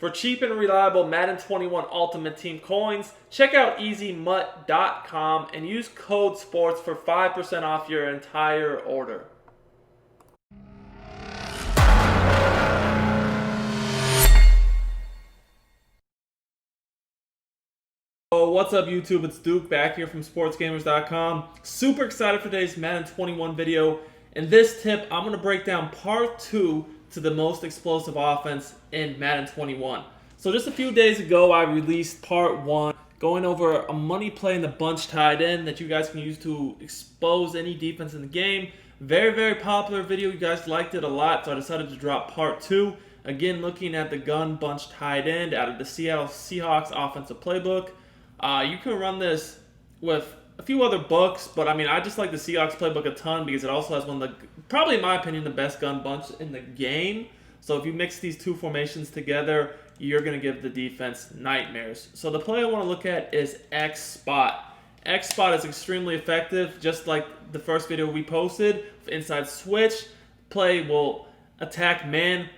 For cheap and reliable Madden 21 Ultimate Team coins, check out EasyMut.com and use code SPORTS for 5% off your entire order. Oh, what's up YouTube? It's Duke back here from SportsGamers.com. Super excited for today's Madden 21 video. In this tip, I'm going to break down part 2 to the most explosive offense in Madden 21. So just a few days ago, I released part 1, going over a money play in the bunch tight end that you guys can use to expose any defense in the game. Very, very popular video. You guys liked it a lot, so I decided to drop part 2. Again, looking at the gun bunch tight end out of the Seattle Seahawks offensive playbook. You can run this with a few other books, but I mean, I just like the Seahawks playbook a ton because it also has one of the, probably in my opinion, the best gun bunch in the game. So if you mix these two formations together, you're going to give the defense nightmares. So the play I want to look at is X Spot. X Spot is extremely effective, just like the first video we posted. Inside switch, play will attack man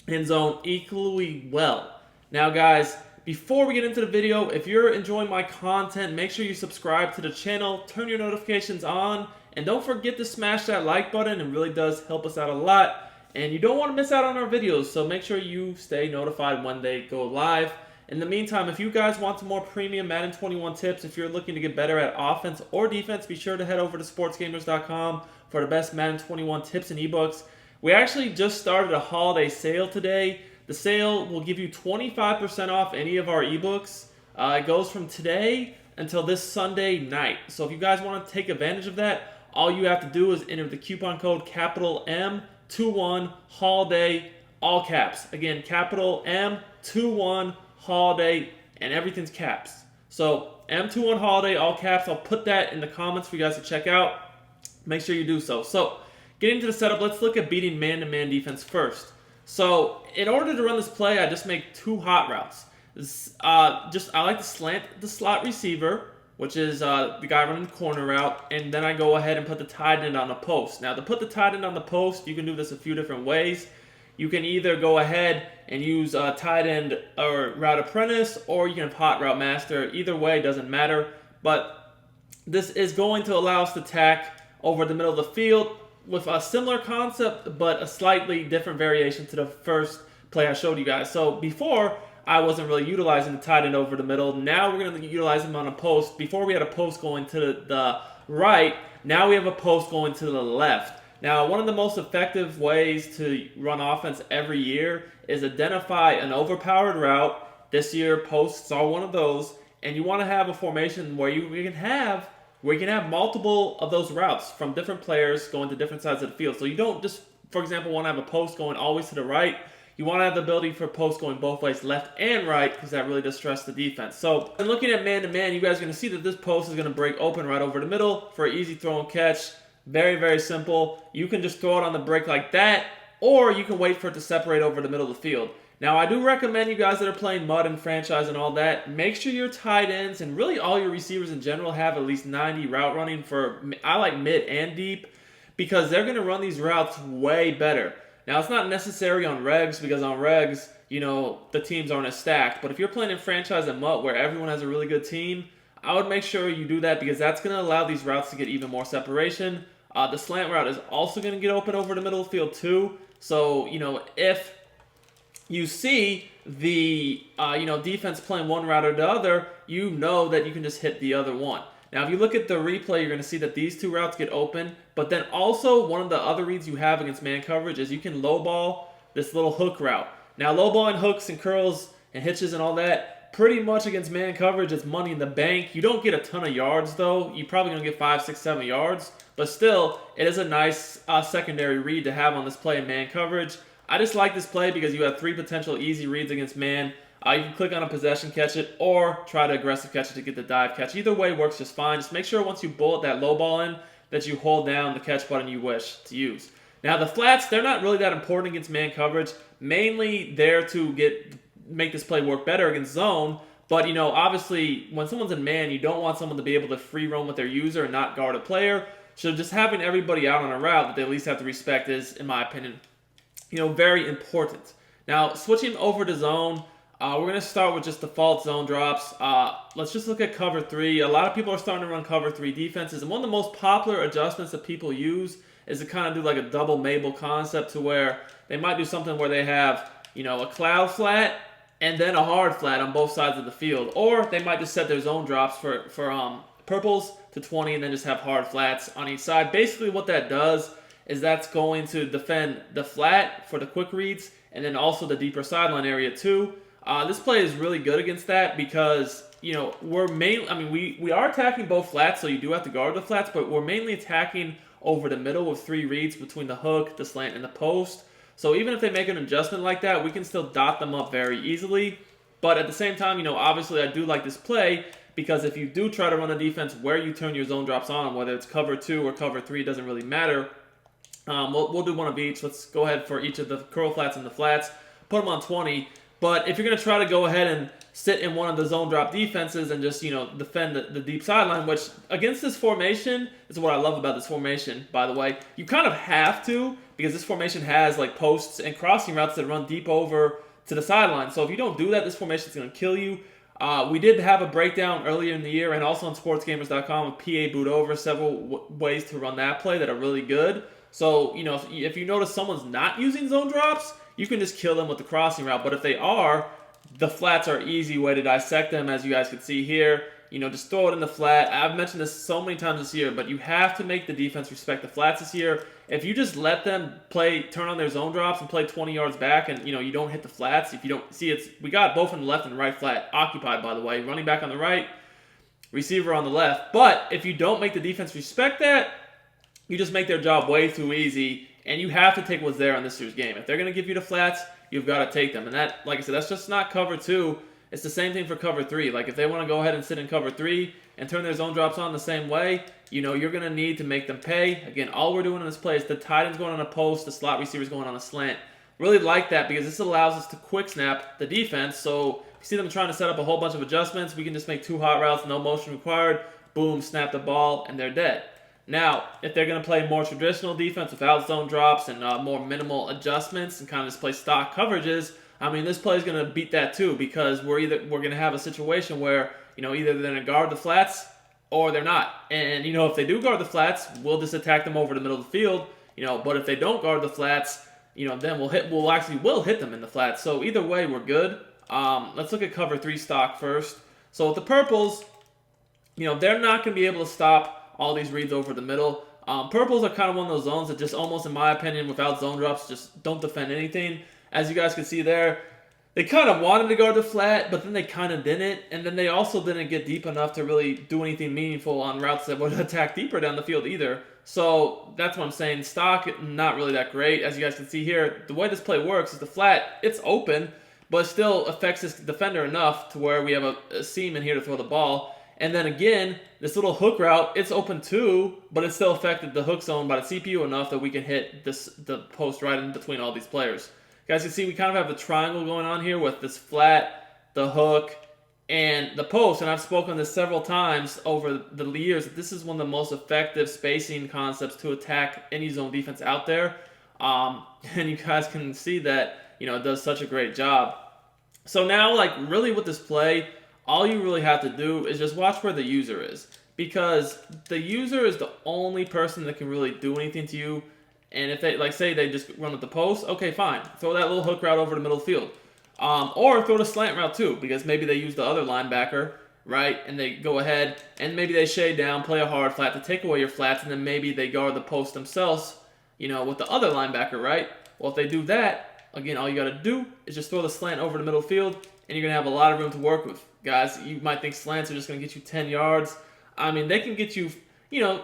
and zone equally well. Now guys, before we get into the video, if you're enjoying my content, make sure you subscribe to the channel, turn your notifications on, and don't forget to smash that like button. It really does help us out a lot. And you don't want to miss out on our videos, so make sure you stay notified when they go live. In the meantime, if you guys want some more premium Madden 21 tips, if you're looking to get better at offense or defense, be sure to head over to sportsgamers.com for the best Madden 21 tips and ebooks. We actually just started a holiday sale today. The sale will give you 25% off any of our ebooks. It goes from today until this Sunday night. So if you guys want to take advantage of that, all you have to do is enter the coupon code capital M21 Holiday, all caps. Again, capital M21 Holiday, and everything's caps. So M21 Holiday, all caps. I'll put that in the comments for you guys to check out. Make sure you do so. So getting to the setup, let's look at beating man-to-man defense first. So in order to run this play, I just make two hot routes. I like to slant the slot receiver, which is the guy running the corner route, and then I go ahead and put the tight end on the post. Now to put the tight end on the post, you can do this a few different ways. You can either go ahead and use tight end or route apprentice, or you can have hot route master. Either way, doesn't matter. But this is going to allow us to attack over the middle of the field with a similar concept, but a slightly different variation to the first play I showed you guys. So before, I wasn't really utilizing the tight end over the middle. Now we're going to utilize him on a post. Before we had a post going to the right. Now we have a post going to the left. Now, one of the most effective ways to run offense every year is identify an overpowered route. This year, posts are one of those. And you want to have a formation where we can have multiple of those routes from different players going to different sides of the field. So you don't just, for example, want to have a post going always to the right. You want to have the ability for posts going both ways, left and right, because that really does stress the defense. So in looking at man-to-man, you guys are going to see that this post is going to break open right over the middle for an easy throw and catch. Very, very simple. You can just throw it on the break like that, or you can wait for it to separate over the middle of the field. Now, I do recommend you guys that are playing Madden franchise and all that, make sure your tight ends and really all your receivers in general have at least 90 route running for, I like mid and deep, because they're going to run these routes way better. Now, it's not necessary on regs, because on regs, you know, the teams aren't as stacked. But if you're playing in franchise and MUT where everyone has a really good team, I would make sure you do that, because that's going to allow these routes to get even more separation. The slant route is also going to get open over the middle of the field too. So, you know, if you see the defense playing one route or the other, you know that you can just hit the other one. Now, if you look at the replay, you're going to see that these two routes get open. But then also, one of the other reads you have against man coverage is you can lowball this little hook route. Now, lowballing hooks and curls and hitches and all that, pretty much against man coverage, it's money in the bank. You don't get a ton of yards, though. You're probably going to get 5, 6, 7 yards. But still, it is a nice secondary read to have on this play in man coverage. I just like this play because you have 3 potential easy reads against man. You can click on a possession, catch it, or try to aggressive catch it to get the dive catch. Either way works just fine. Just make sure once you bullet that low ball in that you hold down the catch button you wish to use. Now the flats, they're not really that important against man coverage. Mainly there to make this play work better against zone. But, you know, obviously when someone's in man, you don't want someone to be able to free roam with their user and not guard a player. So just having everybody out on a route that they at least have to respect is, in my opinion, you know, very important. Now, switching over to zone, we're going to start with just default zone drops. Let's just look at cover 3. A lot of people are starting to run cover 3 defenses, and one of the most popular adjustments that people use is to kind of do like a double Mabel concept, to where they might do something where they have, a cloud flat and then a hard flat on both sides of the field. Or they might just set their zone drops for purples to 20 and then just have hard flats on each side. Basically what that does is that's going to defend the flat for the quick reads and then also the deeper sideline area too. This play is really good against that because, we're mainly, we are attacking both flats, so you do have to guard the flats, but we're mainly attacking over the middle with 3 reads between the hook, the slant, and the post. So even if they make an adjustment like that, we can still dot them up very easily. But at the same time, obviously I do like this play because if you do try to run a defense where you turn your zone drops on, whether it's cover 2 or cover 3, it doesn't really matter. We'll do one of each. Let's go ahead for each of the curl flats and the flats. Put them on 20. But if you're going to try to go ahead and sit in one of the zone drop defenses and just, defend the deep sideline, which against this formation is what I love about this formation, by the way. You kind of have to, because this formation has like posts and crossing routes that run deep over to the sideline. So if you don't do that, this formation is going to kill you. We did have a breakdown earlier in the year and also on sportsgamers.com with PA boot over, several ways to run that play that are really good. So, if you notice someone's not using zone drops, you can just kill them with the crossing route. But if they are, the flats are an easy way to dissect them, as you guys can see here. Just throw it in the flat. I've mentioned this so many times this year, but you have to make the defense respect the flats this year. If you just let them turn on their zone drops and play 20 yards back and, you don't hit the flats, if you don't see we got both in the left and right flat occupied, by the way. Running back on the right, receiver on the left. But if you don't make the defense respect that, you just make their job way too easy, and you have to take what's there on this year's game. If they're going to give you the flats, you've got to take them. And that, like I said, that's just not cover 2. It's the same thing for cover 3. Like, if they want to go ahead and sit in cover 3 and turn their zone drops on the same way, you're going to need to make them pay. Again, all we're doing in this play is the tight end's going on a post, the slot receiver's going on a slant. Really like that because this allows us to quick snap the defense. So, if you see them trying to set up a whole bunch of adjustments, we can just make 2 hot routes, no motion required. Boom, snap the ball, and they're dead. Now, if they're going to play more traditional defense without zone drops and more minimal adjustments and kind of just play stock coverages, this play is going to beat that too, because we're going to have a situation where, either they're going to guard the flats or they're not. And, if they do guard the flats, we'll just attack them over the middle of the field, but if they don't guard the flats, then we'll hit them in the flats. So either way, we're good. Let's look at cover 3 stock first. So with the purples, they're not going to be able to stop all these reads over the middle. Purples are kind of one of those zones that just almost, in my opinion, without zone drops, just don't defend anything. As you guys can see there, they kind of wanted to guard the flat, but then they kind of didn't. And then they also didn't get deep enough to really do anything meaningful on routes that would attack deeper down the field either. So that's what I'm saying. Stock, not really that great. As you guys can see here, the way this play works is the flat, it's open, but it still affects this defender enough to where we have a seam in here to throw the ball. And then again, this little hook route, it's open too, but it still affected the hook zone by the CPU enough that we can hit the post right in between all these players. Guys, you see we kind of have the triangle going on here with this flat, the hook, and the post. And I've spoken this several times over the years that this is one of the most effective spacing concepts to attack any zone defense out there. And you guys can see that, it does such a great job. So now, really with this play, all you really have to do is just watch where the user is, because the user is the only person that can really do anything to you. And if they, say they just run with the post, okay, fine. Throw that little hook route over the middle of the field. Or throw the slant route too, because maybe they use the other linebacker, right? And they go ahead and maybe they shade down, play a hard flat to take away your flats, and then maybe they guard the post themselves, with the other linebacker, right? Well, if they do that, again, all you got to do is just throw the slant over the middle of the field, and you're going to have a lot of room to work with. Guys, you might think slants are just going to get you 10 yards. They can get you,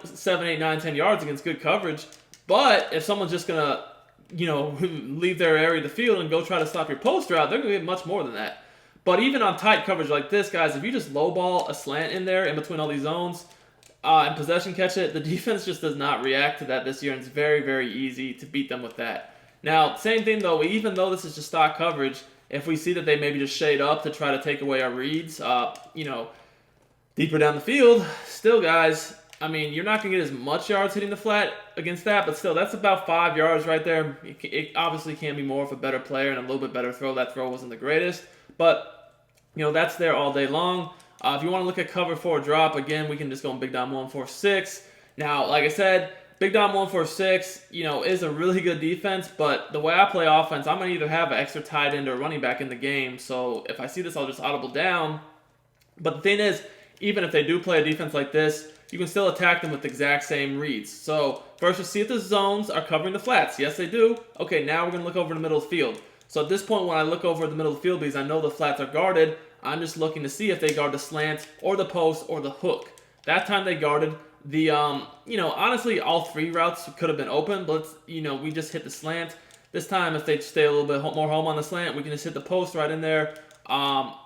7, 8, 9, 10 yards against good coverage. But if someone's just going to, leave their area of the field and go try to stop your post route, they're going to get much more than that. But even on tight coverage like this, guys, if you just lowball a slant in there in between all these zones and possession catch it, the defense just does not react to that this year, and it's very, very easy to beat them with that. Now, same thing though, even though this is just stock coverage, if we see that they maybe just shade up to try to take away our reads, deeper down the field, still, guys, I mean, you're not going to get as much yards hitting the flat against that, but still, that's about 5 yards right there. It obviously can be more of a better player and a little bit better throw. That throw wasn't the greatest, but, you know, that's there all day long. If you want to look at cover 4 drop, again, we can just go in Big Dom 1-4-6. Now, like I said, Big Dom 1-4-6, you know, is a really good defense, but the way I play offense, I'm going to either have an extra tight end or running back in the game, so if I see this, I'll just audible down. But the thing is, even if they do play a defense like this, you can still attack them with the exact same reads. So first, we'll see if the zones are covering the flats. Yes, they do. Okay, now we're going to look over the middle of the field. So at this point, when I look over the middle of the field, because I know the flats are guarded, I'm just looking to see if they guard the slant or the post or the hook. That time they guarded the, you know, honestly, all 3 routes could have been open, but, you know, we just hit the slant. This time, if they stay a little bit more home on the slant, we can just hit the post right in there.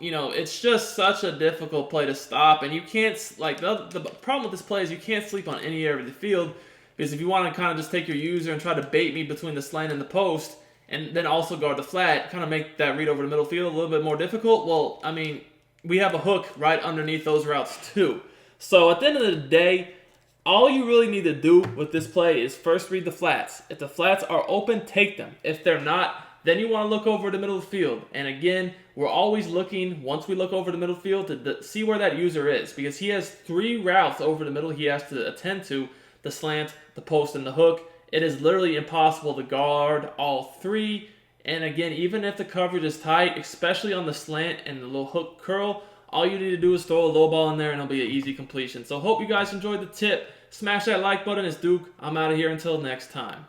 You know, it's just such a difficult play to stop, and you can't, like, the problem with this play is you can't sleep on any area of the field, because if you want to kind of just take your user and try to bait me between the slant and the post, and then also guard the flat, kind of make that read over the middle field a little bit more difficult, well, I mean, we have a hook right underneath those routes too. So at the end of the day, all you really need to do with this play is first read the flats. If the flats are open, take them. If they're not, then you want to look over the middle of the field. And again, we're always looking, once we look over the middle field, to see where that user is. Because he has 3 routes over the middle he has to attend to: the slant, the post, and the hook. It is literally impossible to guard all 3. And again, even if the coverage is tight, especially on the slant and the little hook curl, all you need to do is throw a low ball in there and it'll be an easy completion. So hope you guys enjoyed the tip. Smash that like button. It's Duke. I'm out of here until next time.